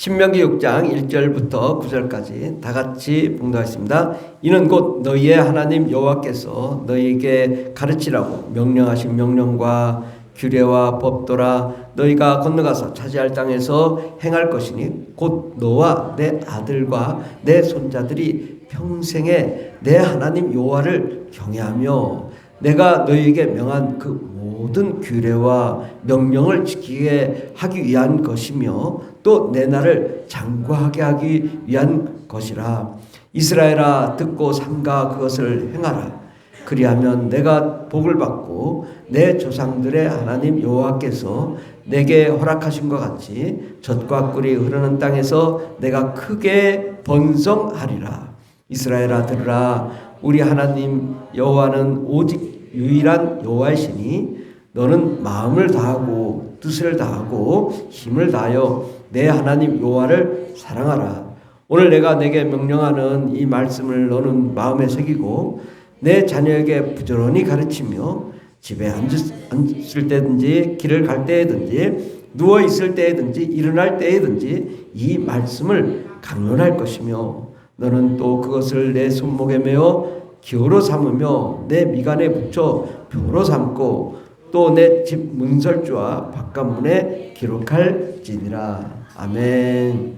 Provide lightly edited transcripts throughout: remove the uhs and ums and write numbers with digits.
신명기 6장 1절부터 9절까지 다 같이 봉독하겠습니다. 이는 곧 너희의 하나님 여호와께서 너희에게 가르치라고 명령하신 명령과 규례와 법도라. 너희가 건너가서 차지할 땅에서 행할 것이니 곧 너와 내 아들과 내 손자들이 평생에 내 하나님 여호와를 경외하며 내가 너희에게 명한 그 모든 규례와 명령을 지키게 하기 위한 것이며 또 내 날을 장구하게 하기 위한 것이라. 이스라엘아, 듣고 삼가 그것을 행하라. 그리하면 내가 복을 받고 내 조상들의 하나님 여호와께서 내게 허락하신 것 같이 젖과 꿀이 흐르는 땅에서 내가 크게 번성하리라. 이스라엘아, 들으라. 우리 하나님 여호와는 오직 유일한 여호와이시니 너는 마음을 다하고 뜻을 다하고 힘을 다하여 내 하나님 여호와를 사랑하라. 오늘 내가 내게 명령하는 이 말씀을 너는 마음에 새기고 내 자녀에게 부지런히 가르치며 집에 앉을 때든지 길을 갈 때든지 누워 있을 때든지 일어날 때든지 이 말씀을 강론할 것이며 너는 또 그것을 내 손목에 메어 기호로 삼으며 내 미간에 붙여 표로 삼고 또 내 집 문설주와 바깥문에 기록할지니라. 아멘.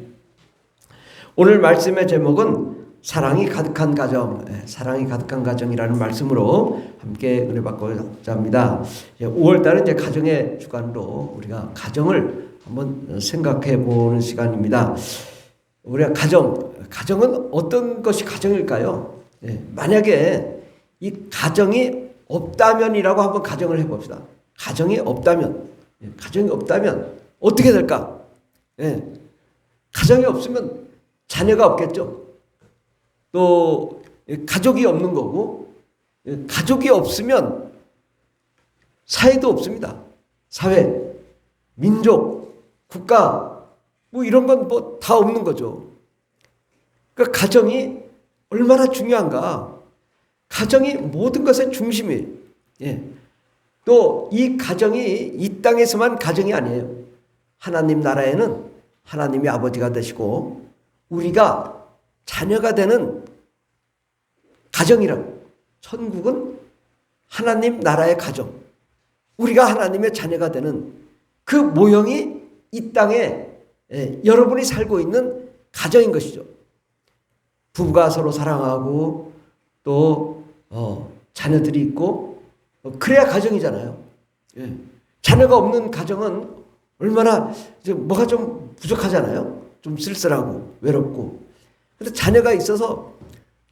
오늘 말씀의 제목은 사랑이 가득한 가정, 사랑이 가득한 가정이라는 말씀으로 함께 은혜 받고자 합니다. 5월달은 이제 가정의 주간으로 우리가 가정을 한번 생각해 보는 시간입니다. 우리가 가정은 어떤 것이 가정일까요? 만약에 이 가정이 없다면이라고 한번 가정을 해봅시다. 가정이 없다면 어떻게 될까? 가정이 없으면 자녀가 없겠죠. 또 가족이 없는 거고, 가족이 없으면 사회도 없습니다. 사회, 민족, 국가 뭐 이런 건 뭐 다 없는 거죠. 그러니까 가정이 얼마나 중요한가. 가정이 모든 것의 중심이에요. 또 이 가정이 이 땅에서만 가정이 아니에요. 하나님 나라에는 하나님이 아버지가 되시고 우리가 자녀가 되는 가정이라고. 천국은 하나님 나라의 가정. 우리가 하나님의 자녀가 되는 그 모형이 이 땅에 여러분이 살고 있는 가정인 것이죠. 부부가 서로 사랑하고 또 자녀들이 있고 그래야 가정이잖아요. 자녀가 없는 가정은 얼마나 뭐가 좀 부족하잖아요. 좀 쓸쓸하고 외롭고. 그래서 자녀가 있어서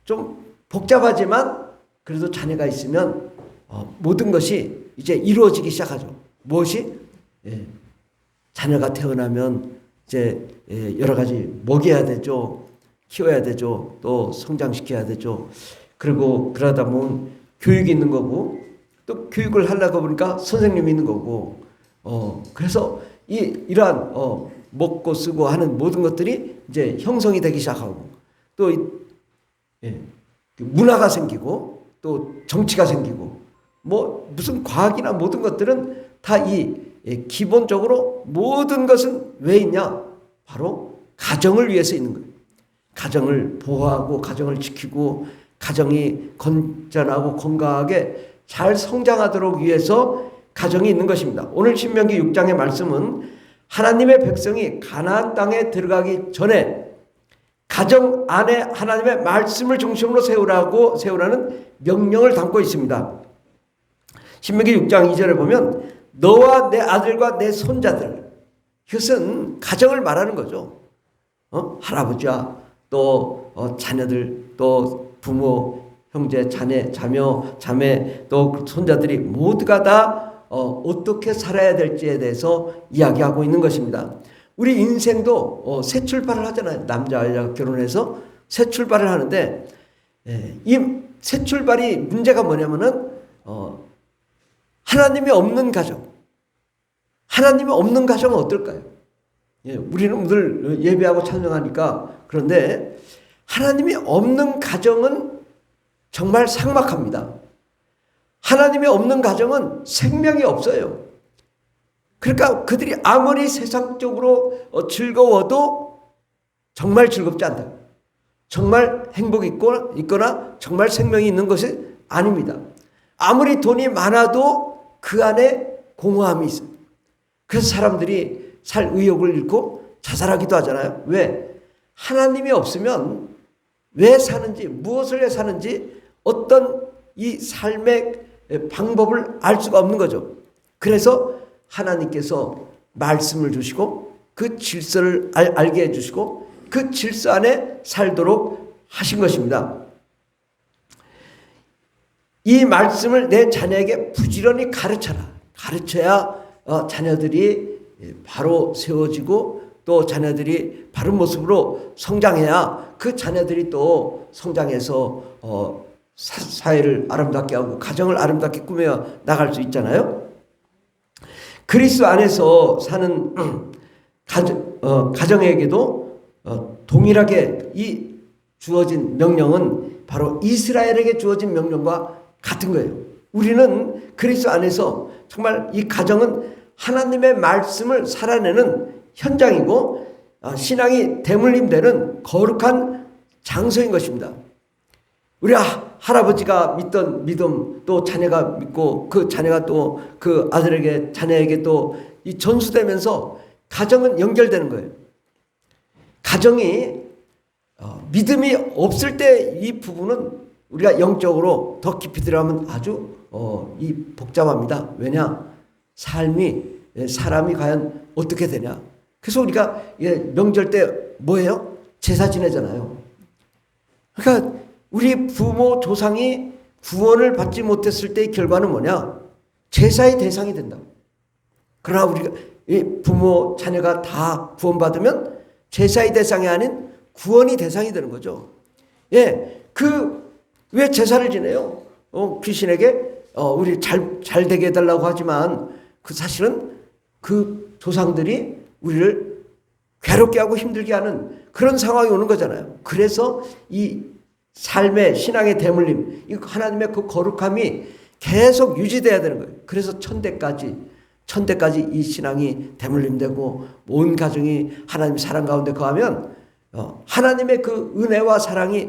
좀 복잡하지만 그래도 자녀가 있으면 모든 것이 이제 이루어지기 시작하죠. 무엇이? 자녀가 태어나면 이제 여러 가지 먹여야 되죠. 키워야 되죠. 또 성장시켜야 되죠. 그리고 그러다 보면 교육이 있는 거고 또 교육을 하려고 보니까 선생님이 있는 거고 그래서 이러한 먹고 쓰고 하는 모든 것들이 이제 형성이 되기 시작하고 또 문화가 생기고 또 정치가 생기고 뭐 무슨 과학이나 모든 것들은 다 기본적으로 모든 것은 왜 있냐? 바로 가정을 위해서 있는 거예요. 가정을 보호하고 가정을 지키고 가정이 건전하고 건강하게 잘 성장하도록 위해서 가정이 있는 것입니다. 오늘 신명기 6장의 말씀은 하나님의 백성이 가나안 땅에 들어가기 전에 가정 안에 하나님의 말씀을 중심으로 세우라는 명령을 담고 있습니다. 신명기 6장 2절에 보면 너와 내 아들과 내 손자들, 이것은 가정을 말하는 거죠. 할아버지와 또 자녀들 또 부모 형제 자녀 자매 또 손자들이 모두가 다 어떻게 살아야 될지에 대해서 이야기하고 있는 것입니다. 우리 인생도 새 출발을 하잖아요. 남자 여자가 결혼해서 새 출발을 하는데 이 새 출발이 문제가 뭐냐면은 하나님이 없는 가정은 어떨까요? 우리는 늘 예배하고 찬양하니까 그런데 하나님이 없는 가정은 정말 삭막합니다. 하나님이 없는 가정은 생명이 없어요. 그러니까 그들이 아무리 세상적으로 즐거워도 정말 즐겁지 않다. 정말 행복이 있거나 정말 생명이 있는 것이 아닙니다. 아무리 돈이 많아도 그 안에 공허함이 있어요. 그래서 사람들이 살 의욕을 잃고 자살하기도 하잖아요. 왜? 하나님이 없으면 왜 사는지, 무엇을 위해 사는지 어떤 이 삶의 방법을 알 수가 없는 거죠. 그래서 하나님께서 말씀을 주시고 그 질서를 알게 해주시고 그 질서 안에 살도록 하신 것입니다. 이 말씀을 내 자녀에게 부지런히 가르쳐라. 가르쳐야 자녀들이 바로 세워지고 또 자녀들이 바른 모습으로 성장해야 그 자녀들이 또 성장해서 사회를 아름답게 하고 가정을 아름답게 꾸며 나갈 수 있잖아요. 그리스도 안에서 사는 가정에게도 동일하게 이 주어진 명령은 바로 이스라엘에게 주어진 명령과 같은 거예요. 우리는 그리스도 안에서 정말 이 가정은 하나님의 말씀을 살아내는 현장이고 신앙이 대물림되는 거룩한 장소인 것입니다. 우리 할아버지가 믿던 믿음 또 자녀가 믿고 그 자녀가 또 그 아들에게 자녀에게 또 이 전수되면서 가정은 연결되는 거예요. 가정이 믿음이 없을 때 이 부분은 우리가 영적으로 더 깊이 들어가면 아주 이 복잡합니다. 왜냐? 사람이 과연 어떻게 되냐? 그래서 우리가 명절 때 뭐예요? 제사 지내잖아요. 그러니까 우리 부모 조상이 구원을 받지 못했을 때의 결과는 뭐냐? 제사의 대상이 된다. 그러나 우리가 부모 자녀가 다 구원받으면 제사의 대상이 아닌 구원이 대상이 되는 거죠. 왜 제사를 지내요? 귀신에게 우리 잘 되게 해달라고 하지만 그 사실은 그 조상들이 우리를 괴롭게 하고 힘들게 하는 그런 상황이 오는 거잖아요. 그래서 이 삶의 신앙의 대물림, 이 하나님의 그 거룩함이 계속 유지돼야 되는 거예요. 그래서 천대까지 이 신앙이 대물림되고 온 가정이 하나님 사랑 가운데 거하면 하나님의 그 은혜와 사랑이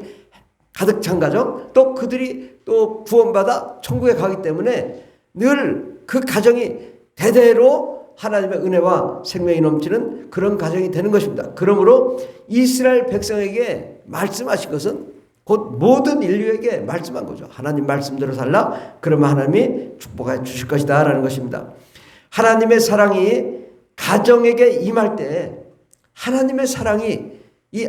가득 찬 가정, 또 그들이 또 구원받아 천국에 가기 때문에 늘 그 가정이 대대로 하나님의 은혜와 생명이 넘치는 그런 가정이 되는 것입니다. 그러므로 이스라엘 백성에게 말씀하신 것은 곧 모든 인류에게 말씀한 거죠. 하나님 말씀대로 살라. 그러면 하나님이 축복해 주실 것이다 라는 것입니다. 하나님의 사랑이 가정에게 임할 때 하나님의 사랑이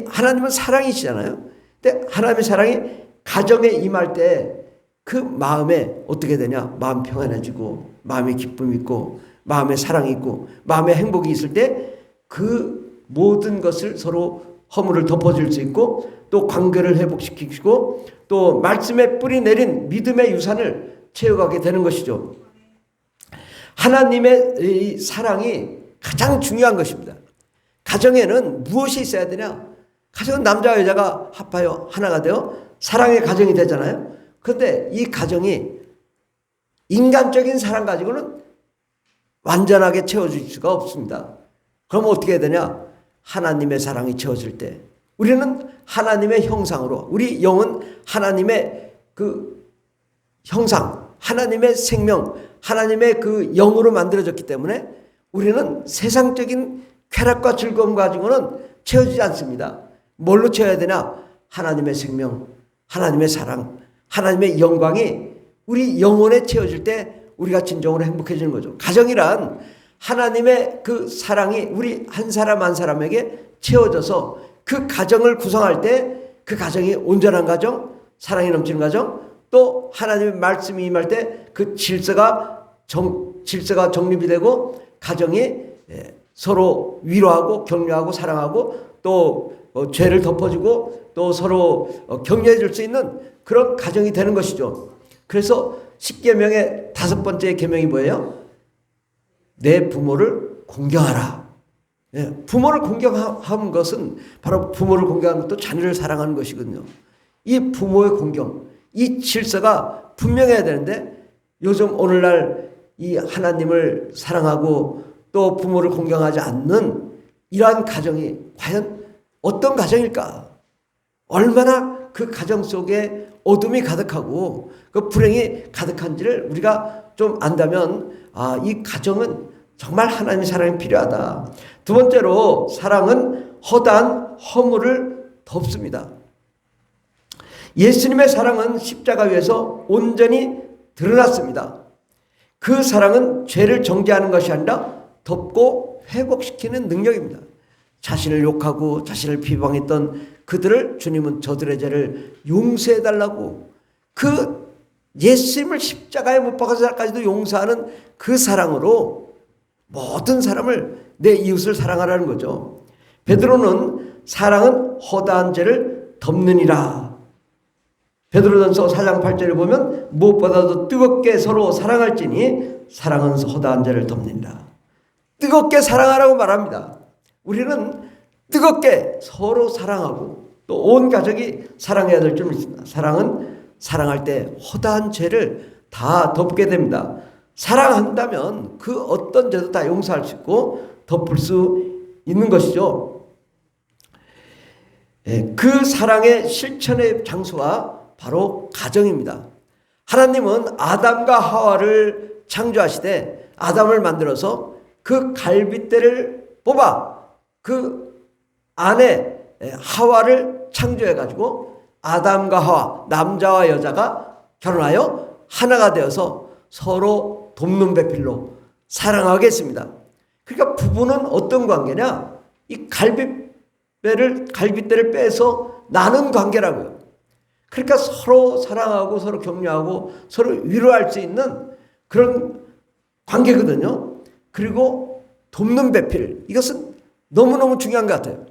하나님은 사랑이시잖아요. 근데 하나님의 사랑이 가정에 임할 때 그 마음에 어떻게 되냐? 마음 평안해지고 마음에 기쁨이 있고 마음에 사랑이 있고 마음에 행복이 있을 때 그 모든 것을 서로 허물을 덮어줄 수 있고 또 관계를 회복시키고 또 말씀에 뿌리 내린 믿음의 유산을 채워가게 되는 것이죠. 하나님의 이 사랑이 가장 중요한 것입니다. 가정에는 무엇이 있어야 되냐? 가정은 남자와 여자가 합하여 하나가 되어 사랑의 가정이 되잖아요. 그런데 이 가정이 인간적인 사랑 가지고는 완전하게 채워질 수가 없습니다. 그럼 어떻게 해야 되냐? 하나님의 사랑이 채워질 때 우리는 하나님의 형상으로 우리 영은 하나님의 그 형상, 하나님의 생명, 하나님의 그 영으로 만들어졌기 때문에 우리는 세상적인 쾌락과 즐거움 가지고는 채워지지 않습니다. 뭘로 채워야 되나? 하나님의 생명, 하나님의 사랑, 하나님의 영광이 우리 영혼에 채워질 때 우리가 진정으로 행복해지는 거죠. 가정이란 하나님의 그 사랑이 우리 한 사람 한 사람에게 채워져서 그 가정을 구성할 때 그 가정이 온전한 가정, 사랑이 넘치는 가정, 또 하나님의 말씀이 임할 때 그 질서가 정립이 되고 가정이 서로 위로하고 격려하고 사랑하고 또 죄를 덮어주고 또 서로 격려해 줄 수 있는 그런 가정이 되는 것이죠. 그래서 10계명의 5번째 계명이 뭐예요? 내 부모를 공경하라. 부모를 공경하는 것은 바로 부모를 공경하는 것도 자녀를 사랑하는 것이거든요. 이 부모의 공경, 이 질서가 분명해야 되는데 요즘 오늘날 이 하나님을 사랑하고 또 부모를 공경하지 않는 이러한 가정이 과연 어떤 가정일까? 얼마나 그 가정 속에 어둠이 가득하고 그 불행이 가득한지를 우리가 좀 안다면 이 가정은 정말 하나님의 사랑이 필요하다. 두 번째로 사랑은 허다한 허물을 덮습니다. 예수님의 사랑은 십자가 위에서 온전히 드러났습니다. 그 사랑은 죄를 정죄하는 것이 아니라 덮고 회복시키는 능력입니다. 자신을 욕하고 자신을 비방했던 그들을 주님은 저들의 죄를 용서해달라고, 그 예수님을 십자가에 못 박아서까지도 용서하는 그 사랑으로 모든 사람을, 내 이웃을 사랑하라는 거죠. 베드로는 사랑은 허다한 죄를 덮느니라. 베드로전서 4장 8절에 보면 무엇보다도 뜨겁게 서로 사랑할지니 사랑은 허다한 죄를 덮느니라. 뜨겁게 사랑하라고 말합니다. 우리는 뜨겁게 서로 사랑하고 또 온 가족이 사랑해야 될 줄 믿습니다. 사랑은 사랑할 때 허다한 죄를 다 덮게 됩니다. 사랑한다면 그 어떤 죄도 다 용서할 수 있고 덮을 수 있는 것이죠. 그 사랑의 실천의 장소가 바로 가정입니다. 하나님은 아담과 하와를 창조하시되 아담을 만들어서 그 갈빗대를 뽑아 그 안에 하와를 창조해가지고 아담과 하와, 남자와 여자가 결혼하여 하나가 되어서 서로 돕는 배필로 사랑하겠습니다. 그러니까 부부는 어떤 관계냐? 이 갈빗대를 빼서 나눈 관계라고요. 그러니까 서로 사랑하고 서로 격려하고 서로 위로할 수 있는 그런 관계거든요. 그리고 돕는 배필, 이것은 너무너무 중요한 것 같아요.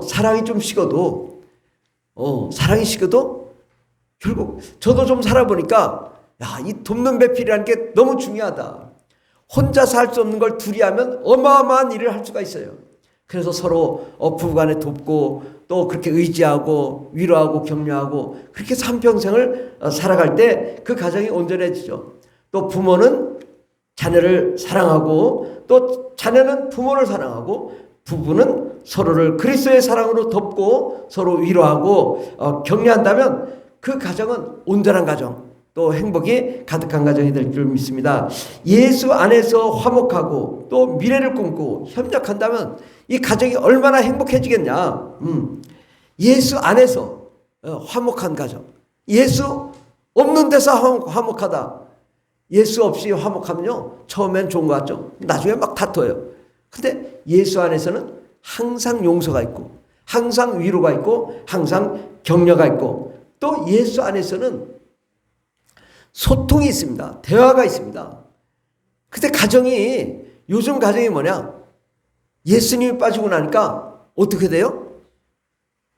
사랑이 좀 식어도 사랑이 식어도 결국 저도 좀 살아보니까 이 돕는 배필이라는 게 너무 중요하다. 혼자서 할 수 없는 걸 둘이 하면 어마어마한 일을 할 수가 있어요. 그래서 서로 부부간에 돕고 또 그렇게 의지하고 위로하고 격려하고 그렇게 한평생을 살아갈 때 그 가정이 온전해지죠. 또 부모는 자녀를 사랑하고 또 자녀는 부모를 사랑하고 부부는 서로를 그리스도의 사랑으로 덮고 서로 위로하고 격려한다면 그 가정은 온전한 가정, 또 행복이 가득한 가정이 될 줄 믿습니다. 예수 안에서 화목하고 또 미래를 꿈꾸고 협력한다면 이 가정이 얼마나 행복해지겠냐. 예수 안에서 화목한 가정, 예수 없는 데서 화목하다. 예수 없이 화목하면요, 처음엔 좋은 것 같죠. 나중에 막 다퉈요. 근데 예수 안에서는 항상 용서가 있고 항상 위로가 있고 항상 격려가 있고 또 예수 안에서는 소통이 있습니다. 대화가 있습니다. 근데 가정이, 요즘 가정이 뭐냐? 예수님이 빠지고 나니까 어떻게 돼요?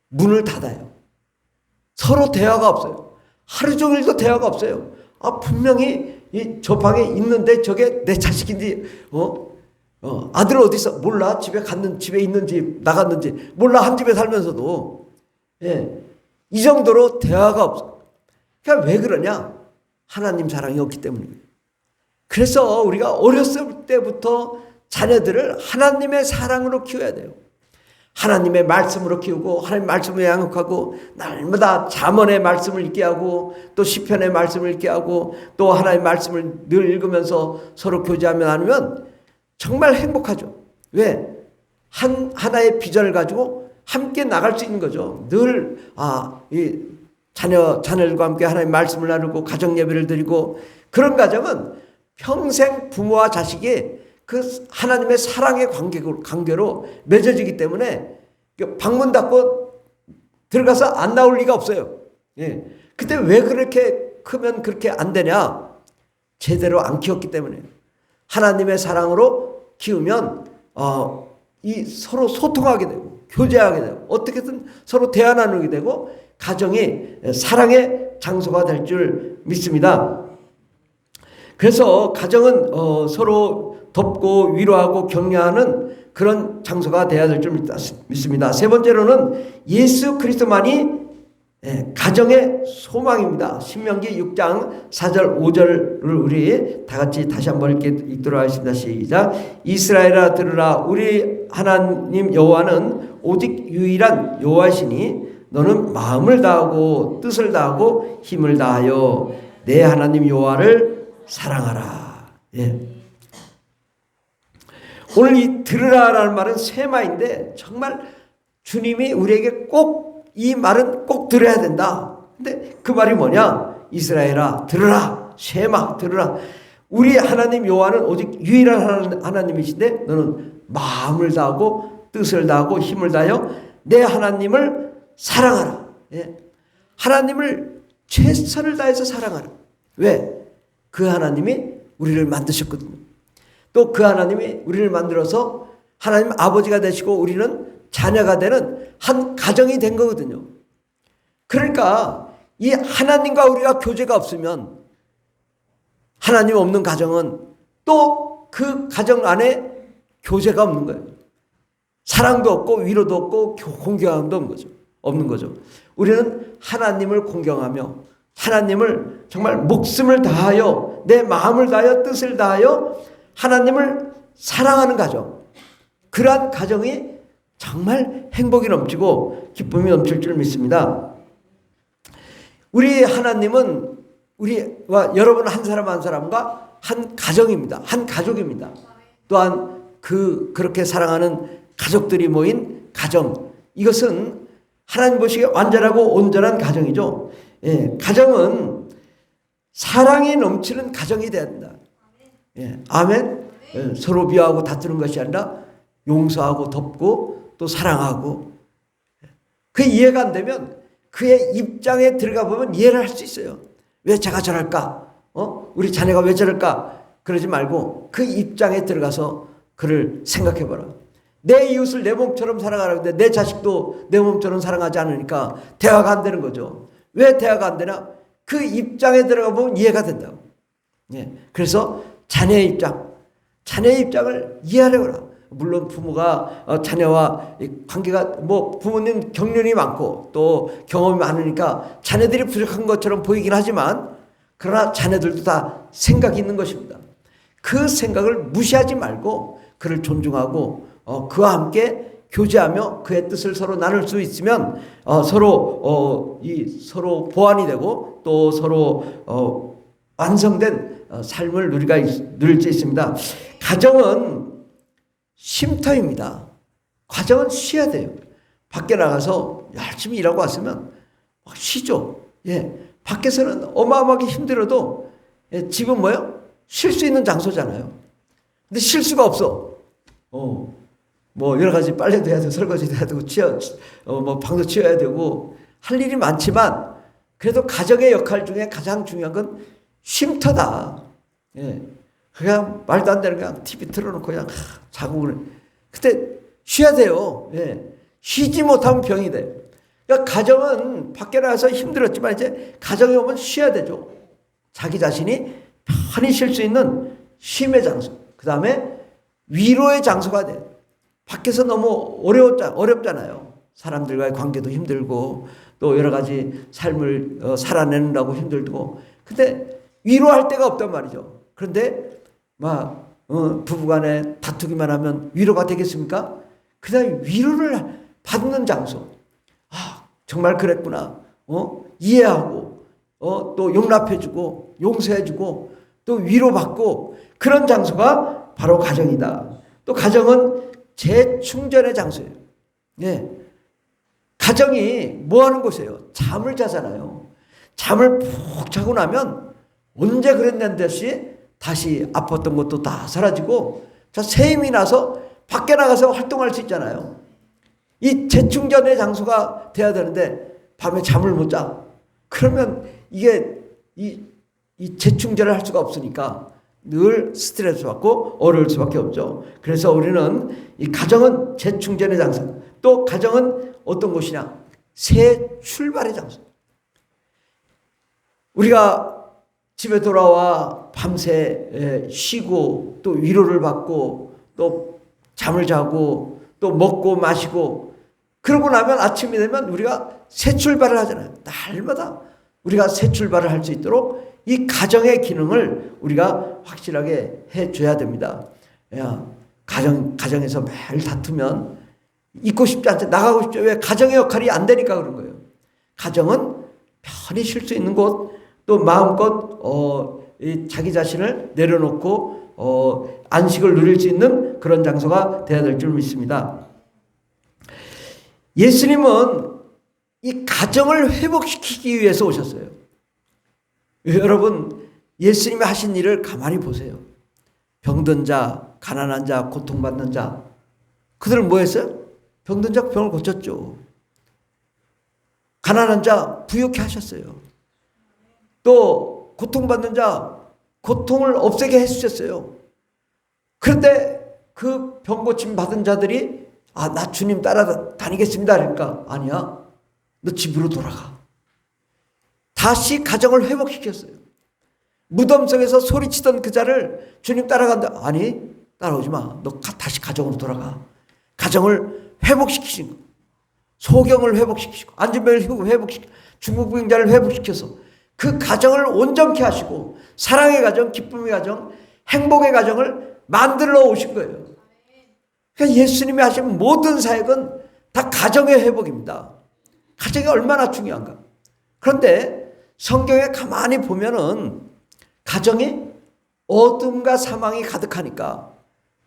문을 닫아요. 서로 대화가 없어요. 하루 종일도 대화가 없어요. 분명히 저 방에 있는데 저게 내 자식인지, 아들 어디 있어? 몰라. 집에 있는지 나갔는지 몰라. 한 집에 살면서도. 이 정도로 대화가 없어. 그러니까 왜 그러냐? 하나님 사랑이 없기 때문이에요. 그래서 우리가 어렸을 때부터 자녀들을 하나님의 사랑으로 키워야 돼요. 하나님의 말씀으로 키우고 하나님의 말씀을 양육하고 날마다 잠언의 말씀을 읽게 하고 또 시편의 말씀을 읽게 하고 또 하나님의 말씀을 늘 읽으면서 서로 교제하며 나누면 정말 행복하죠. 왜? 하나의 비전을 가지고 함께 나갈 수 있는 거죠. 늘 이 자녀들과 함께 하나님의 말씀을 나누고 가정 예배를 드리고, 그런 가정은 평생 부모와 자식이 그 하나님의 사랑의 관계로 맺어지기 때문에 방문 닫고 들어가서 안 나올 리가 없어요. 근데 왜 그렇게 크면 그렇게 안 되냐? 제대로 안 키웠기 때문에. 하나님의 사랑으로 키우면 서로 소통하게 되고 교제하게 되고 어떻게든 서로 대화 나누게 되고 가정이 사랑의 장소가 될 줄 믿습니다. 그래서 가정은 서로 돕고 위로하고 격려하는 그런 장소가 되어야 될 줄 믿습니다. 세 번째로는 예수 그리스도만이 가정의 소망입니다. 신명기 6장 4절 5절을 우리 다 같이 다시 한번 읽도록 하겠습니다. 시작. 이스라엘아 들으라. 우리 하나님 여호와는 오직 유일한 여호와시니 너는 마음을 다하고 뜻을 다하고 힘을 다하여 내 하나님 여호와를 사랑하라. 오늘 이 들으라라는 말은 세마인데 정말 주님이 우리에게 꼭 이 말은 꼭 들어야 된다. 근데 그 말이 뭐냐? 이스라엘아 들으라. 세마 들으라. 우리 하나님 여호와는 오직 유일한 하나님이신데 너는 마음을 다하고 뜻을 다하고 힘을 다하여 내 하나님을 사랑하라. 하나님을 최선을 다해서 사랑하라. 왜? 그 하나님이 우리를 만드셨거든요. 또 그 하나님이 우리를 만들어서 하나님 아버지가 되시고 우리는 자녀가 되는 한 가정이 된 거거든요. 그러니까 이 하나님과 우리가 교제가 없으면 하나님 없는 가정은 또 그 가정 안에 교제가 없는 거예요. 사랑도 없고 위로도 없고 공경함도 없는 거죠. 우리는 하나님을 공경하며 하나님을 정말 목숨을 다하여 내 마음을 다하여 뜻을 다하여 하나님을 사랑하는 가정, 그러한 가정이 정말 행복이 넘치고 기쁨이 넘칠 줄 믿습니다. 우리 하나님은 우리와 여러분 한 사람 한 사람과 한 가정입니다. 한 가족입니다. 또한 그렇게 사랑하는 가족들이 모인 가정, 이것은 하나님 보시기에 완전하고 온전한 가정이죠. 가정은 사랑이 넘치는 가정이 돼야 된다. 아멘. 서로 비하하고 다투는 것이 아니라 용서하고 덮고 또 사랑하고. 그 이해가 안 되면 그의 입장에 들어가 보면 이해를 할 수 있어요. 왜 제가 저럴까? 우리 자녀가 왜 저럴까? 그러지 말고 그 입장에 들어가서 그를 생각해 봐라. 내 이웃을 내 몸처럼 사랑하라는데 내 자식도 내 몸처럼 사랑하지 않으니까 대화가 안 되는 거죠. 왜 대화가 안 되나? 그 입장에 들어가 보면 이해가 된다고. 그래서 자녀의 입장을 이해하려고 해라. 물론 부모가 자녀와 관계가 부모님 경륜이 많고 또 경험이 많으니까 자녀들이 부족한 것처럼 보이긴 하지만, 그러나 자녀들도 다 생각이 있는 것입니다. 그 생각을 무시하지 말고 그를 존중하고 그와 함께 교제하며 그의 뜻을 서로 나눌 수 있으면 서로 보완이 되고 또 서로 완성된 삶을 누릴 수 있습니다. 가정은 쉼터입니다. 가정은 쉬어야 돼요. 밖에 나가서 열심히 일하고 왔으면 쉬죠. 밖에서는 어마어마하게 힘들어도 집은 뭐예요? 쉴 수 있는 장소잖아요. 근데 쉴 수가 없어. 여러 가지 빨래도 해야 되고 설거지도 해야 되고 방도 치워야 되고 할 일이 많지만 그래도 가정의 역할 중에 가장 중요한 건 쉼터다. 그냥 말도 안 되는 그냥 TV 틀어놓고 그냥 자고 그래. 그때 쉬어야 돼요. 쉬지 못하면 병이 돼. 그러니까 가정은 밖에 나가서 힘들었지만 이제 가정에 오면 쉬어야 되죠. 자기 자신이 편히 쉴 수 있는 쉼의 장소. 그 다음에 위로의 장소가 돼. 밖에서 너무 어렵잖아요. 사람들과의 관계도 힘들고 또 여러 가지 삶을 살아내느라고 힘들고. 근데 위로할 데가 없단 말이죠. 그런데 부부간에 다투기만 하면 위로가 되겠습니까? 그 다음에 위로를 받는 장소. 정말 그랬구나. 이해하고 또 용납해주고 용서해주고 또 위로받고, 그런 장소가 바로 가정이다. 또 가정은 재충전의 장소예요. 가정이 뭐 하는 곳이에요? 잠을 자잖아요. 잠을 푹 자고 나면 언제 그랬냐는 듯이 다시 아팠던 것도 다 사라지고 새 힘이 나서 밖에 나가서 활동할 수 있잖아요. 이 재충전의 장소가 돼야 되는데 밤에 잠을 못 자. 그러면 이게 이 재충전을 할 수가 없으니까 늘 스트레스 받고 어려울 수밖에 없죠. 그래서 우리는 이 가정은 재충전의 장소, 또 가정은 어떤 곳이냐? 새 출발의 장소. 우리가 집에 돌아와 밤새 쉬고 또 위로를 받고 또 잠을 자고 또 먹고 마시고 그러고 나면 아침이 되면 우리가 새 출발을 하잖아요. 날마다 우리가 새 출발을 할 수 있도록 이 가정의 기능을 우리가 확실하게 해줘야 됩니다. 야, 가정에서 매일 다투면 있고 싶지 않지, 나가고 싶죠. 왜? 가정의 역할이 안 되니까 그런 거예요. 가정은 편히 쉴 수 있는 곳, 또 마음껏 자기 자신을 내려놓고 안식을 누릴 수 있는 그런 장소가 되어야 될 줄 믿습니다. 예수님은 이 가정을 회복시키기 위해서 오셨어요. 여러분, 예수님이 하신 일을 가만히 보세요. 병든 자, 가난한 자, 고통받는 자, 그들은 뭐 했어요? 병든 자 병을 고쳤죠. 가난한 자 부유케 하셨어요. 또 고통받는 자 고통을 없애게 해주셨어요. 그런데 그 병 고침 받은 자들이 나 주님 따라다니겠습니다. 그러니까 아니야, 너 집으로 돌아가. 다시 가정을 회복시켰어요. 무덤 속에서 소리치던 그 자를 주님 따라간다. 아니, 따라오지 마. 너 다시 가정으로 돌아가. 가정을 회복시키신 거. 소경을 회복시키시고 안전벨을 회복시키고 중국병자를 회복시켜서 그 가정을 온전케 하시고 사랑의 가정, 기쁨의 가정, 행복의 가정을 만들어 오신 거예요. 그러니까 예수님이 하신 모든 사역은 다 가정의 회복입니다. 가정이 얼마나 중요한가. 그런데 성경에 가만히 보면은 가정이 어둠과 사망이 가득하니까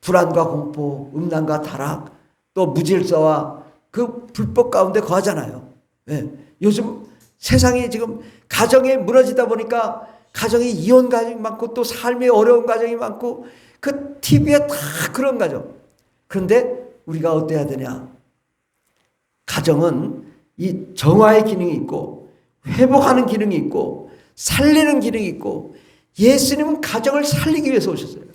불안과 공포, 음란과 타락, 또 무질서와 그 불법 가운데 거하잖아요. 네. 요즘 세상이 지금 가정이 무너지다 보니까 가정이 이혼 가정이 많고 또 삶의 어려운 가정이 많고 그 TV에 다 그런 가정. 그런데 우리가 어때야 되냐? 가정은 이 정화의 기능이 있고 회복하는 기능이 있고 살리는 기능이 있고 예수님은 가정을 살리기 위해서 오셨어요.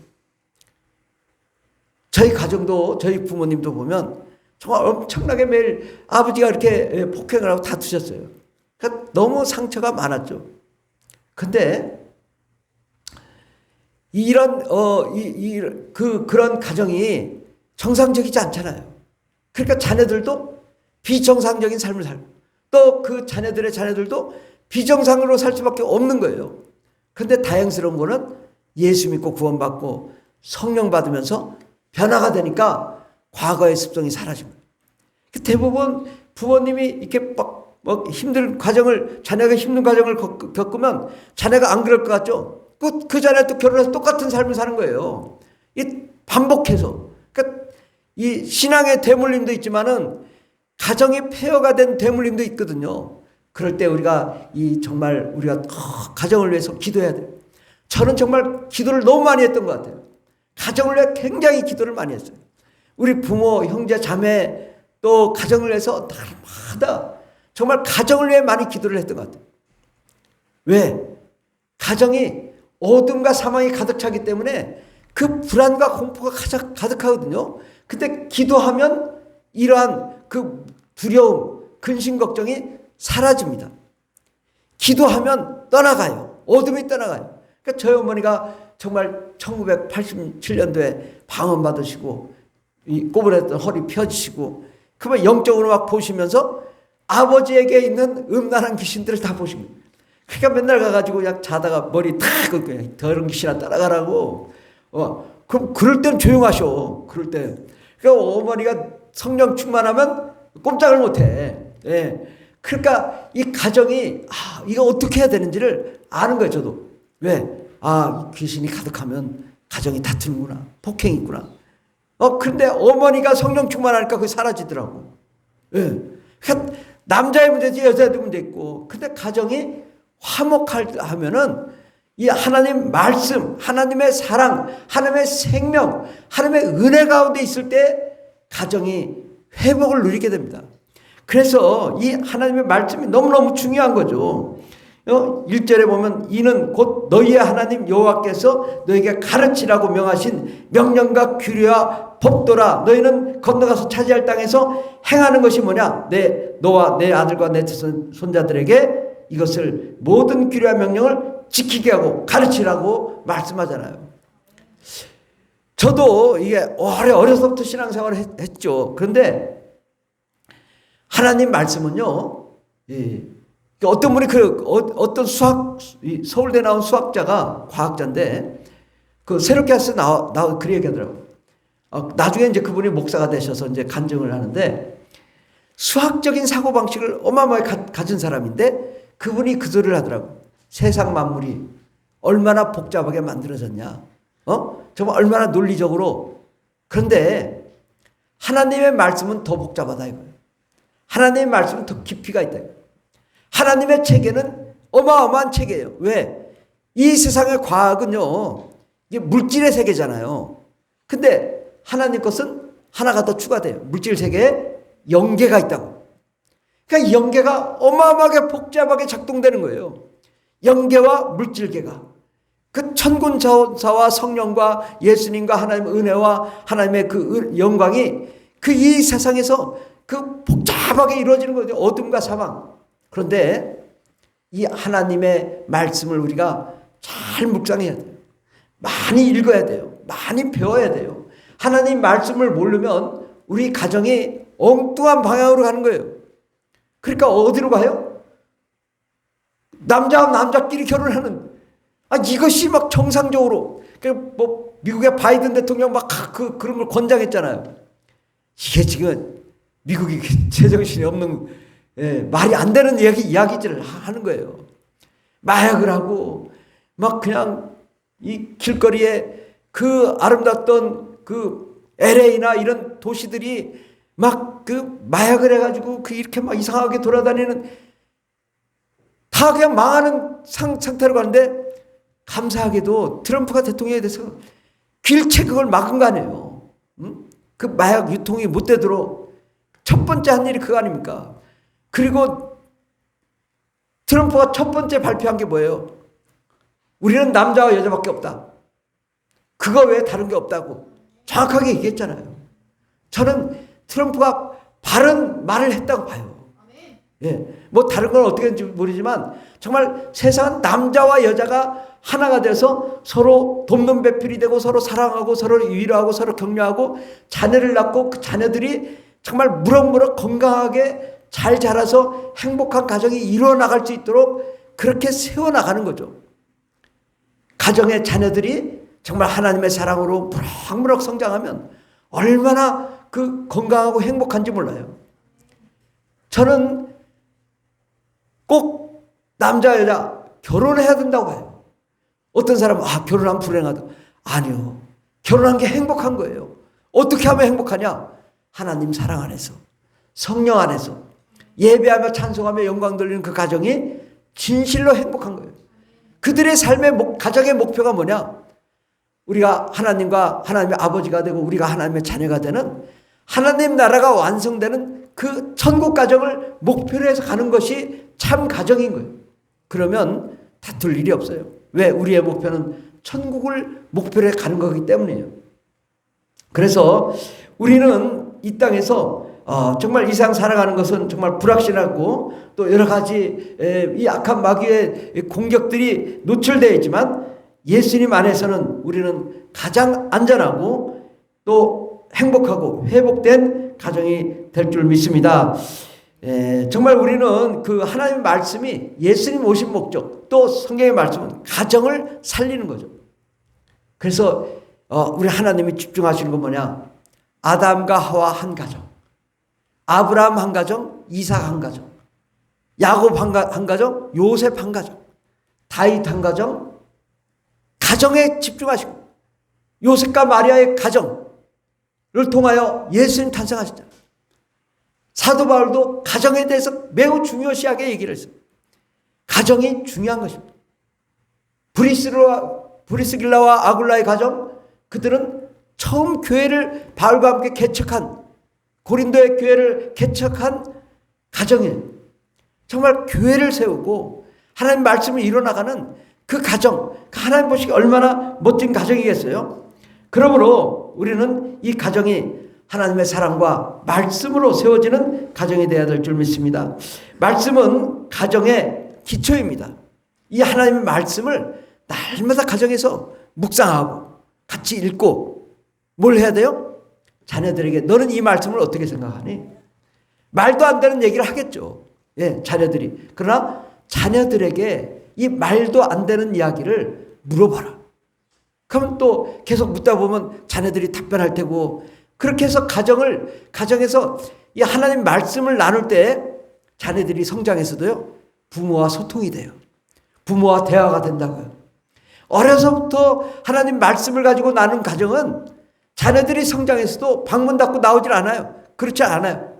저희 가정도 저희 부모님도 보면 정말 엄청나게 매일 아버지가 이렇게 폭행을 하고 다투셨어요. 그러니까 너무 상처가 많았죠. 근데 그런 가정이 정상적이지 않잖아요. 그러니까 자녀들도 비정상적인 삶을 살고 또 그 자녀들의 자녀들도 비정상으로 살 수밖에 없는 거예요. 근데 다행스러운 거는 예수 믿고 구원받고 성령 받으면서 변화가 되니까 과거의 습성이 사라진 거예요. 대부분 부모님이 이렇게 막 힘든 과정을, 자녀가 힘든 과정을 겪으면 자녀가 안 그럴 것 같죠? 그 자녀 또 결혼해서 똑같은 삶을 사는 거예요. 이 반복해서. 그러니까 이 신앙의 대물림도 있지만은 가정이 폐허가 된 대물림도 있거든요. 그럴 때 우리가 정말 우리가 가정을 위해서 기도해야 돼요. 저는 정말 기도를 너무 많이 했던 것 같아요. 가정을 위해 굉장히 기도를 많이 했어요. 우리 부모, 형제, 자매 또 가정을 위해서 날마다 정말 가정을 위해 많이 기도를 했던 것 같아요. 왜? 가정이 어둠과 사망이 가득 차기 때문에 그 불안과 공포가 가득하거든요. 근데 기도하면 이러한 그 두려움, 근심, 걱정이 사라집니다. 기도하면 떠나가요. 어둠이 떠나가요. 그러니까 저희 어머니가 정말 1987년도에 방언 받으시고 꼬부랬던 허리 펴지시고 그러면 영적으로 막 보시면서 아버지에게 있는 음란한 귀신들을 다 보신 거예요. 그러니까 맨날 가가지고 그냥 자다가 머리 탁 그냥 더러운 귀신아 따라가라고. 그럼 그럴 땐 조용하셔. 그럴 때. 그러니까 어머니가 성령 충만하면 꼼짝을 못해. 예. 그러니까 이 가정이 이거 어떻게 해야 되는지를 아는 거예요. 저도. 왜? 귀신이 가득하면 가정이 다투는구나. 폭행이 있구나. 근데 어머니가 성령 충만하니까 그게 사라지더라고. 예. 그러니까 남자의 문제지 여자의 문제 있고. 근데 가정이 화목하면은 이 하나님 말씀, 하나님의 사랑, 하나님의 생명, 하나님의 은혜 가운데 있을 때 가정이 회복을 누리게 됩니다. 그래서 이 하나님의 말씀이 너무너무 중요한 거죠. 1절에 보면 이는 곧 너희의 하나님 여호와께서 너희에게 가르치라고 명하신 명령과 규례와 법도라. 너희는 건너가서 차지할 땅에서 행하는 것이 뭐냐? 너와 내 아들과 내 손자들에게 이것을 모든 규례와 명령을 지키게 하고 가르치라고 말씀하잖아요. 저도 이게 어려서부터 신앙생활을 했죠. 그런데 하나님 말씀은요, 예. 어떤 분이 어떤 서울대 나온 수학자가, 과학자인데, 새롭게 해서 그 얘기 하더라고요. 나중에 이제 그분이 목사가 되셔서 이제 간증을 하는데, 수학적인 사고방식을 어마어마하게 가진 사람인데, 그분이 그 소리를 하더라고요. 세상 만물이 얼마나 복잡하게 만들어졌냐. 정말 얼마나 논리적으로. 그런데 하나님의 말씀은 더 복잡하다 이거예요. 하나님의 말씀은 더 깊이가 있다 이거예요. 하나님의 체계는 어마어마한 체계예요. 왜? 이 세상의 과학은요, 이게 물질의 세계잖아요. 근데 하나님 것은 하나가 더 추가돼요. 물질 세계에 영계가 있다고. 그러니까 이 영계가 어마어마하게 복잡하게 작동되는 거예요. 영계와 물질계가. 그 천군천사와 성령과 예수님과 하나님의 은혜와 하나님의 그 영광이 그 이 세상에서 그 복잡하게 이루어지는 거죠. 어둠과 사망. 그런데 이 하나님의 말씀을 우리가 잘 묵상해야 돼요. 많이 읽어야 돼요. 많이 배워야 돼요. 하나님 말씀을 모르면 우리 가정이 엉뚱한 방향으로 가는 거예요. 그러니까 어디로 가요? 남자와 남자끼리 결혼하는, 이것이 막 정상적으로, 뭐 미국의 바이든 대통령 막 그런 걸 권장했잖아요. 이게 지금 미국이 제정신이 없는, 말이 안 되는 이야기들을 하는 거예요. 마약을 하고 막 그냥 이 길거리에 그 아름답던 그 LA나 이런 도시들이 막 그 마약을 해가지고 그 이렇게 막 이상하게 돌아다니는, 다 그냥 망하는 상태로 가는데, 감사하게도 트럼프가 대통령이 돼서 길체 그걸 막은 거 아니에요. 그 마약 유통이 못 되도록 첫 번째 한 일이 그거 아닙니까? 그리고 트럼프가 첫 번째 발표한 게 뭐예요? 우리는 남자와 여자밖에 없다. 그거 외에 다른 게 없다고 정확하게 얘기했잖아요. 저는 트럼프가 바른 말을 했다고 봐요. 뭐 다른 건 어떻게 했는지 모르지만 정말 세상은 남자와 여자가 하나가 돼서 서로 돕는 배필이 되고 서로 사랑하고 서로 위로하고 서로 격려하고 자녀를 낳고 그 자녀들이 정말 무럭무럭 건강하게 잘 자라서 행복한 가정이 이루어나갈 수 있도록 그렇게 세워나가는 거죠. 가정의 자녀들이 정말 하나님의 사랑으로 무럭무럭 성장하면 얼마나 그 건강하고 행복한지 몰라요. 저는 꼭 남자 여자 결혼해야 된다고 봐요. 어떤 사람은 결혼하면 불행하다. 아니요. 결혼한 게 행복한 거예요. 어떻게 하면 행복하냐? 하나님 사랑 안에서, 성령 안에서 예배하며 찬송하며 영광 돌리는 그 가정이 진실로 행복한 거예요. 그들의 삶의 가정의 목표가 뭐냐? 우리가 하나님과 하나님의 아버지가 되고 우리가 하나님의 자녀가 되는 하나님 나라가 완성되는 그 천국 가정을 목표로 해서 가는 것이 참 가정인 거예요. 그러면 다툴 일이 없어요. 왜? 우리의 목표는 천국을 목표로 해 가는 거기 때문이에요. 그래서 우리는 이 땅에서 정말 이 세상 살아가는 것은 정말 불확실하고 또 여러 가지 이 악한 마귀의 공격들이 노출되어 있지만 예수님 안에서는 우리는 가장 안전하고 또 행복하고 회복된 가정이 될 줄 믿습니다. 정말 우리는 그 하나님의 말씀이 예수님 오신 목적, 또 성경의 말씀은 가정을 살리는 거죠. 그래서 우리 하나님이 집중하시는 건 뭐냐? 아담과 하와 한 가정, 아브라함 한 가정, 이삭 한 가정, 야곱 한 가정, 요셉 한 가정, 다윗 한 가정, 가정에 집중하시고 요셉과 마리아의 가정을 통하여 예수님 탄생하셨잖아요. 사도 바울도 가정에 대해서 매우 중요시하게 얘기를 했어요. 가정이 중요한 것입니다. 브리스길라와 아굴라의 가정, 그들은 처음 교회를 바울과 함께 개척한, 고린도의 교회를 개척한 가정이에요. 정말 교회를 세우고 하나님 말씀을 이뤄나가는 그 가정, 하나님 보시기 얼마나 멋진 가정이겠어요? 그러므로 우리는 이 가정이 하나님의 사랑과 말씀으로 세워지는 가정이 되어야 될 줄 믿습니다. 말씀은 가정의 기초입니다. 이 하나님의 말씀을 날마다 가정에서 묵상하고 같이 읽고 뭘 해야 돼요? 자녀들에게 너는 이 말씀을 어떻게 생각하니? 말도 안 되는 얘기를 하겠죠. 예, 자녀들이. 그러나 자녀들에게 이 말도 안 되는 이야기를 물어봐라. 그러면 또 계속 묻다 보면 자녀들이 답변할 테고, 그렇게 해서 가정에서 이 하나님 말씀을 나눌 때 자녀들이 성장해서도요, 부모와 소통이 돼요. 부모와 대화가 된다고요. 어려서부터 하나님 말씀을 가지고 나눈 가정은 자녀들이 성장해서도 방문 닫고 나오질 않아요. 그렇지 않아요.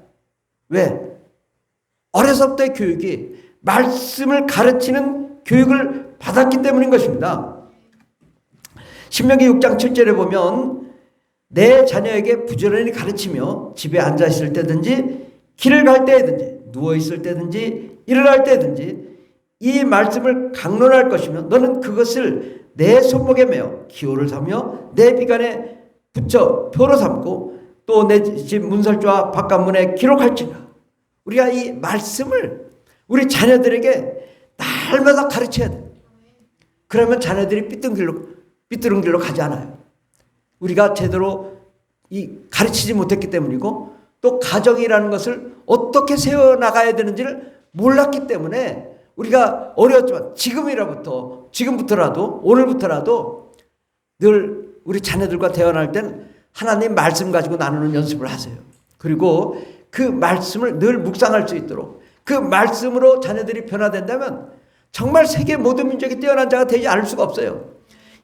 왜? 어려서부터의 교육이 말씀을 가르치는 교육을 받았기 때문인 것입니다. 신명기 6장 7절에 보면 내 자녀에게 부지런히 가르치며 집에 앉아 있을 때든지 길을 갈 때든지 누워 있을 때든지 일어날 때든지 이 말씀을 강론할 것이며 너는 그것을 내 손목에 매어 기호를 삼며 내 비간에 붙여 표로 삼고 또 내 집 문설주와 바깥문에 기록할지라. 우리가 이 말씀을 우리 자녀들에게 날마다 가르쳐야 돼. 그러면 자녀들이 삐뚤은 길로 가지 않아요. 우리가 제대로 가르치지 못했기 때문이고 또 가정이라는 것을 어떻게 세워나가야 되는지를 몰랐기 때문에 우리가 어려웠지만 지금부터라도 오늘부터라도 늘 우리 자녀들과 대화할 땐 하나님 말씀 가지고 나누는 연습을 하세요. 그리고 그 말씀을 늘 묵상할 수 있도록 그 말씀으로 자녀들이 변화된다면 정말 세계 모든 민족이 뛰어난 자가 되지 않을 수가 없어요.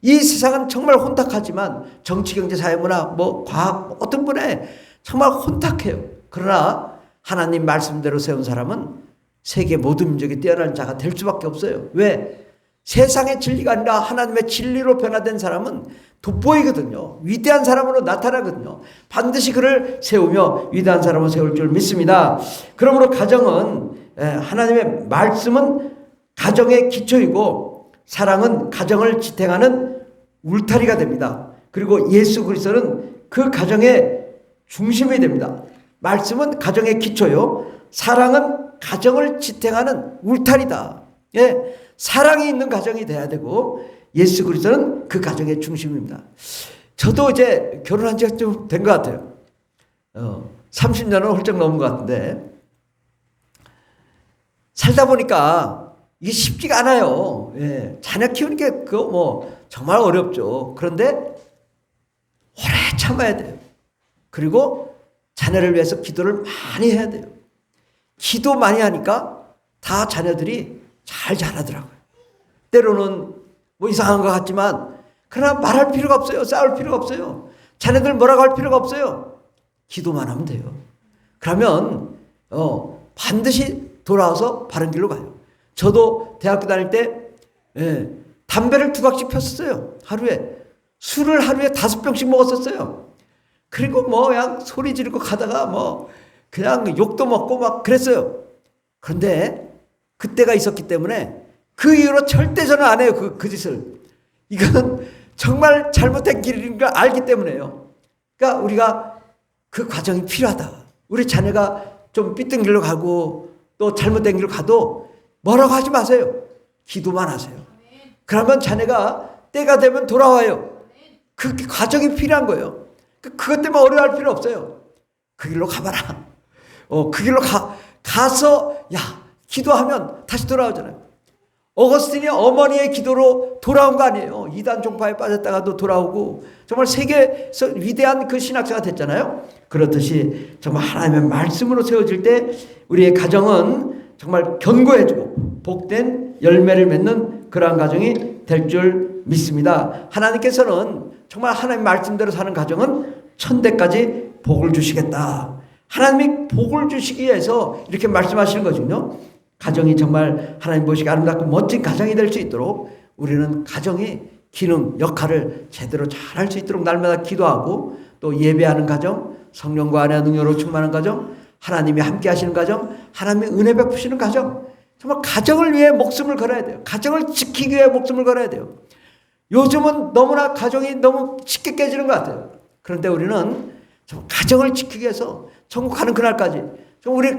이 세상은 정말 혼탁하지만 정치, 경제, 사회, 문화, 과학 어떤 분에 정말 혼탁해요. 그러나 하나님 말씀대로 세운 사람은 세계 모든 민족이 뛰어난 자가 될 수밖에 없어요. 왜? 세상의 진리가 아니라 하나님의 진리로 변화된 사람은 돋보이거든요. 위대한 사람으로 나타나거든요. 반드시 그를 세우며 위대한 사람을 세울 줄 믿습니다. 그러므로 가정은 하나님의 말씀은 가정의 기초이고 사랑은 가정을 지탱하는 울타리가 됩니다. 그리고 예수 그리스도는 그 가정의 중심이 됩니다. 말씀은 가정의 기초요. 사랑은 가정을 지탱하는 울타리다. 예, 사랑이 있는 가정이 돼야 되고 예수 그리스도는 그 가정의 중심입니다. 저도 이제 결혼한 지가 좀 된 것 같아요. 30년은 훌쩍 넘은 것 같은데 살다 보니까 이게 쉽지가 않아요. 예, 자녀 키우는 게 그거 정말 어렵죠. 그런데 오래 참아야 돼요. 그리고 자녀를 위해서 기도를 많이 해야 돼요. 기도 많이 하니까 다 자녀들이 잘 자라더라고요. 때로는 이상한 것 같지만 그러나 말할 필요가 없어요. 싸울 필요가 없어요. 자녀들 뭐라고 할 필요가 없어요. 기도만 하면 돼요. 그러면 반드시 돌아와서 바른 길로 가요. 저도 대학교 다닐 때 담배를 2각씩 폈었어요. 술을 하루에 5병씩 먹었었어요. 그리고 그냥 소리 지르고 가다가 그냥 욕도 먹고 막 그랬어요. 그런데 그때가 있었기 때문에 그 이후로 절대 저는 안 해요. 그 짓을. 이건 정말 잘못된 길인 걸 알기 때문에요. 그러니까 우리가 그 과정이 필요하다. 우리 자녀가 좀 삐뚤은 길로 가고 또 잘못된 길로 가도 뭐라고 하지 마세요. 기도만 하세요. 그러면 자녀가 때가 되면 돌아와요. 그 과정이 필요한 거예요. 그것 때문에 어려워할 필요 없어요. 그 길로 가봐라. 그 길로 가서 기도하면 다시 돌아오잖아요. 어거스틴이 어머니의 기도로 돌아온 거 아니에요. 이단 종파에 빠졌다가도 돌아오고 정말 세계에서 위대한 그 신학자가 됐잖아요. 그렇듯이 정말 하나님의 말씀으로 세워질 때 우리의 가정은 정말 견고해지고 복된 열매를 맺는 그러한 가정이 될 줄 믿습니다. 하나님께서는 정말 하나님 말씀대로 사는 가정은 천대까지 복을 주시겠다. 하나님이 복을 주시기 위해서 이렇게 말씀하시는 거거든요. 가정이 정말 하나님 보시기 아름답고 멋진 가정이 될 수 있도록 우리는 가정의 기능, 역할을 제대로 잘할 수 있도록 날마다 기도하고 또 예배하는 가정, 성령과 은혜와 능력으로 충만한 가정, 하나님이 함께 하시는 가정, 하나님이 은혜 베푸시는 가정, 정말 가정을 위해 목숨을 걸어야 돼요. 가정을 지키기 위해 목숨을 걸어야 돼요. 요즘은 너무나 가정이 너무 쉽게 깨지는 것 같아요. 그런데 우리는 가정을 지키기 위해서 천국 가는 그날까지, 우리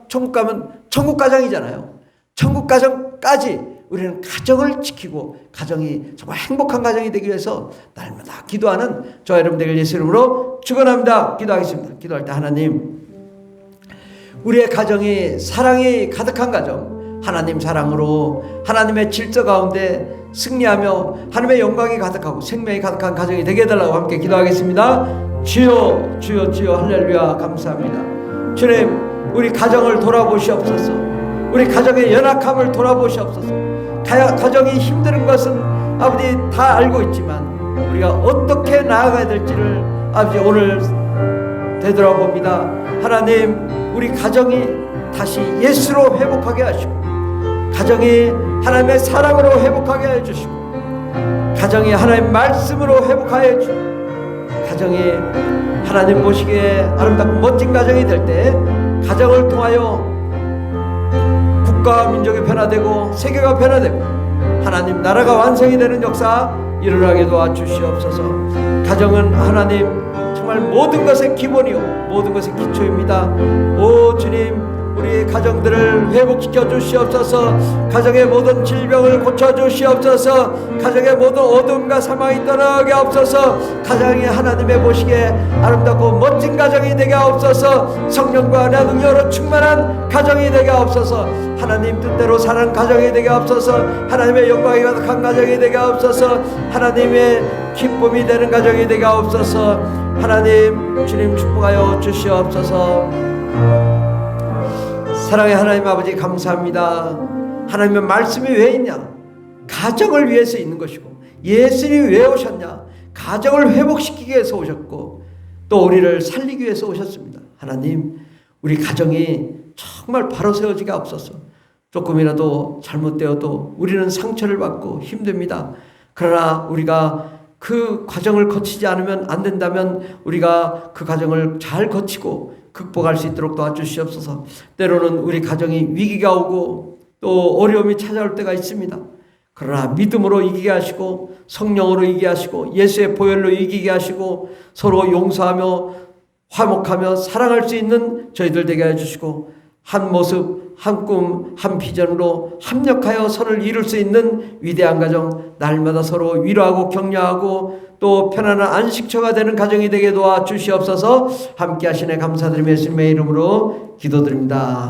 천국 가면 천국 가정이잖아요. 천국 가정까지 우리는 가정을 지키고 가정이 정말 행복한 가정이 되기 위해서 날마다 기도하는 저와 여러분 되길 예수 이름으로 축원합니다. 기도하겠습니다. 기도할 때 하나님, 우리의 가정이 사랑이 가득한 가정, 하나님 사랑으로 하나님의 질서 가운데 승리하며 하나님의 영광이 가득하고 생명이 가득한 가정이 되게 해달라고 함께 기도하겠습니다. 주여 주여 주여 할렐루야. 감사합니다. 주님, 우리 가정을 돌아보시옵소서. 우리 가정의 연약함을 돌아보시옵소서. 가정이 힘든 것은 아버지 다 알고 있지만 우리가 어떻게 나아가야 될지를 아버지 오늘 되돌아봅니다. 하나님, 우리 가정이 다시 예수로 회복하게 하시고, 가정이 하나님의 사랑으로 회복하게 해주시고, 가정이 하나님의 말씀으로 회복하게 해주시고, 가정이 하나님 보시기에 아름답고 멋진 가정이 될 때 가정을 통하여 국가와 민족이 변화되고 세계가 변화되고 하나님 나라가 완성이 되는 역사 일어나게 도와주시옵소서. 가정은 하나님 정말 모든 것의 기본이요 모든 것의 기초입니다. 오 주님, 우리 가정들을 회복시켜 주시옵소서. 가정의 모든 질병을 고쳐 주시옵소서. 가정의 모든 어둠과 사망이 떠나게 하옵소서. 가정이 하나님의 보시기에 아름답고 멋진 가정이 되게 하옵소서. 성령과 능력으로 충만한 가정이 되게 하옵소서. 하나님 뜻대로 사는 가정이 되게 하옵소서. 하나님의 영광이 가득한 가정이 되게 하옵소서. 하나님의 기쁨이 되는 가정이 되게 하옵소서. 하나님 주님 축복하여 주시옵소서. 사랑의 하나님 아버지 감사합니다. 하나님의 말씀이 왜 있냐? 가정을 위해서 있는 것이고, 예수님이 왜 오셨냐? 가정을 회복시키기 위해서 오셨고 또 우리를 살리기 위해서 오셨습니다. 하나님, 우리 가정이 정말 바로 세워지게 앞서서 조금이라도 잘못되어도 우리는 상처를 받고 힘듭니다. 그러나 우리가 그 과정을 거치지 않으면 안 된다면 우리가 그 과정을 잘 거치고 극복할 수 있도록 도와주시옵소서. 때로는 우리 가정이 위기가 오고 또 어려움이 찾아올 때가 있습니다. 그러나 믿음으로 이기게 하시고 성령으로 이기게 하시고 예수의 보혈로 이기게 하시고 서로 용서하며 화목하며 사랑할 수 있는 저희들 되게 해주시고 한 모습, 한 꿈, 한 비전으로 합력하여 선을 이룰 수 있는 위대한 가정, 날마다 서로 위로하고 격려하고 또 편안한 안식처가 되는 가정이 되게 도와주시옵소서. 함께 하시네 감사드리며 예수님의 이름으로 기도드립니다.